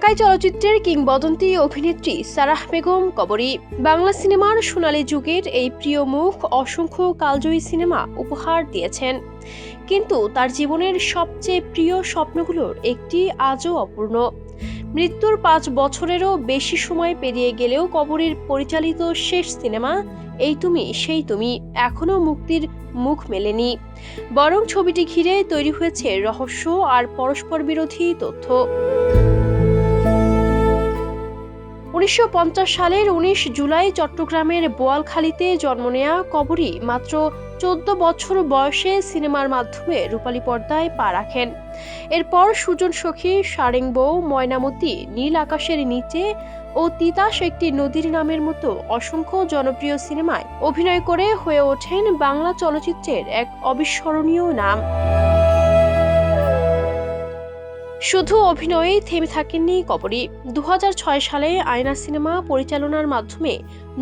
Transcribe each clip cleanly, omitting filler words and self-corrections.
ঢাকাই চলচ্চিত্রের কিংবদন্তি অভিনেত্রী সারাহ বেগম কবরী বাংলা সিনেমার সোনালী যুগের এই প্রিয় মুখ অসংখ্য কালজয়ী সিনেমা উপহার দিয়েছেন, কিন্তু তার জীবনের সবচেয়ে প্রিয় স্বপ্নগুলোর একটি আজও অপূর্ণ। মৃত্যুর 5 বছরেরও বেশি সময় পেরিয়ে গেলেও কবরীর পরিচালিত শেষ সিনেমা এই তুমি সেই তুমি এখনো মুক্তির মুখ মেলেনি, বরং ছবিটি ঘিরে তৈরি হয়েছে রহস্য আর পরস্পর বিরোধী তথ্য। 1950 সালের 19 জুলাই চট্টগ্রামের বোয়ালখালীতে জন্ম নেয়া কবরী মাত্র 14 বছর বয়সে সিনেমার মাধ্যমে রূপালী পর্দায় পা রাখেন। এরপর সুজন সখী, সারেং বউ, ময়নামতি, নীল আকাশের নিচে ও তিতাস একটি নদীর নামের মতো অসংখ্য জনপ্রিয় সিনেমায় অভিনয় করে হয়ে ওঠেন বাংলা চলচ্চিত্রের এক অবিস্মরণীয় নাম। শুধু অভিনয়েই থেমে থাকেননি কবরী। 2006 সালে আয়না সিনেমা পরিচালনার মাধ্যমে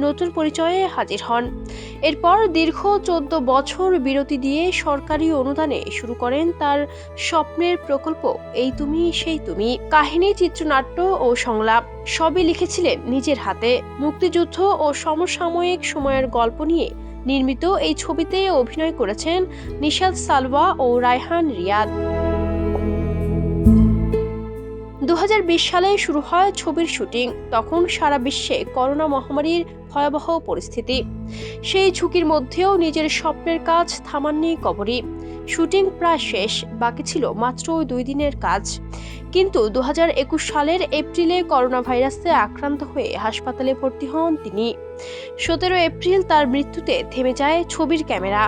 নতুন পরিচয়ে হাজির হন। এরপর দীর্ঘ 14 বছর বিরতি দিয়ে সরকারি অনুদানে শুরু করেন তার স্বপ্নের প্রকল্প এই তুমি সেই তুমি। কাহিনী, চিত্রনাট্য ও সংলাপ সবই লিখেছিলেন নিজের হাতে। মুক্তিযুদ্ধ ও সমসাময়িক সময়ের গল্প নিয়ে নির্মিত এই ছবিতে অভিনয় করেছেন নিশাত সালওয়া ও রায়হান রিয়াদ। 2020 সালে শুরু হয় ছবির শুটিং। তখন সারা বিশ্বে করোনা মহামারীর ভয়াবহ পরিস্থিতি। সেই ঝুঁকির মধ্যেও নিজের স্বপ্নের কাজ থামাননি কবরী। শুটিং প্রায় শেষ, বাকি ছিল মাত্র 2 দিনের কাজ। কিন্তু 2021 সালের এপ্রিলে করোনা ভাইরাসে আক্রান্ত হয়ে হাসপাতালে ভর্তি হন তিনি। 17 এপ্রিল তার মৃত্যুতে থেমে যায় ছবির ক্যামেরা।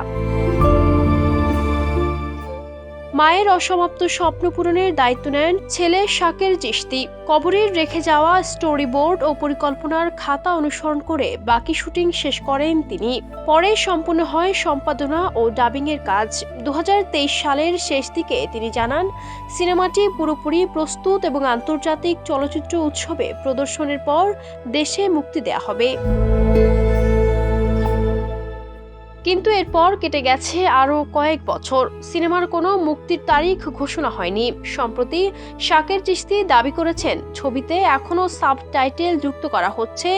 মায়ের অসমাপ্ত স্বপ্ন পূরণের দায়িত্ব নেন ছেলে শাকের চিশতি। কবরীর রেখে যাওয়া স্টোরি বোর্ড ও পরিকল্পনার খাতা অনুসরণ করে বাকি শুটিং শেষ করেন তিনি। পরে সম্পূর্ণ হয় সম্পাদনা ও ডাবিংয়ের কাজ। 2023 সালের শেষ দিকে তিনি জানান, সিনেমাটি পুরোপুরি প্রস্তুত এবং আন্তর্জাতিক চলচ্চিত্র উৎসবে প্রদর্শনের পর দেশে মুক্তি দেয়া হবে। কিন্তু এরপর কেটে গেছে আরও কয়েক বছর। সিনেমার কোনো মুক্তির তারিখ ঘোষণা হয়নি। সম্প্রতি শাকের চিশতি দাবি করেছেন, ছবিতে এখনও সাবটাইটেল যুক্ত করা হচ্ছে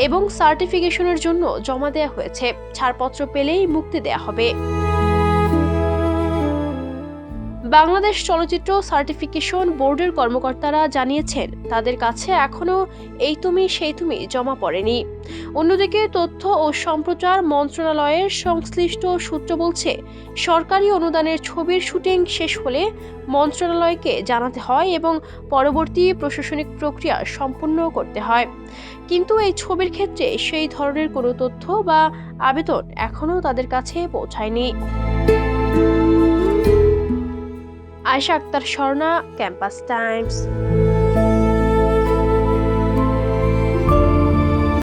এবং সার্টিফিকেশনের জন্য জমা দেওয়া হয়েছে। ছাড়পত্র পেলেই মুক্তি দেয়া হবে। বাংলাদেশ চলচ্চিত্র সার্টিফিকেশন বোর্ডের কর্মকর্তারা জানিয়েছেন, তাদের কাছে এখনও এই তুমি সেই তুমি জমা পড়েনি। অন্যদিকে তথ্য ও সম্প্রচার মন্ত্রণালয়ের সংশ্লিষ্ট সূত্র বলছে, সরকারি অনুদানের ছবির শুটিং শেষ হলে মন্ত্রণালয়কে জানাতে হয় এবং পরবর্তী প্রশাসনিক প্রক্রিয়া সম্পূর্ণ করতে হয়। কিন্তু এই ছবির ক্ষেত্রে সেই ধরনের কোনো তথ্য বা আবেদন এখনও তাদের কাছে পৌঁছায়নি। Ayesha Akhtar Swarna, Campus Times.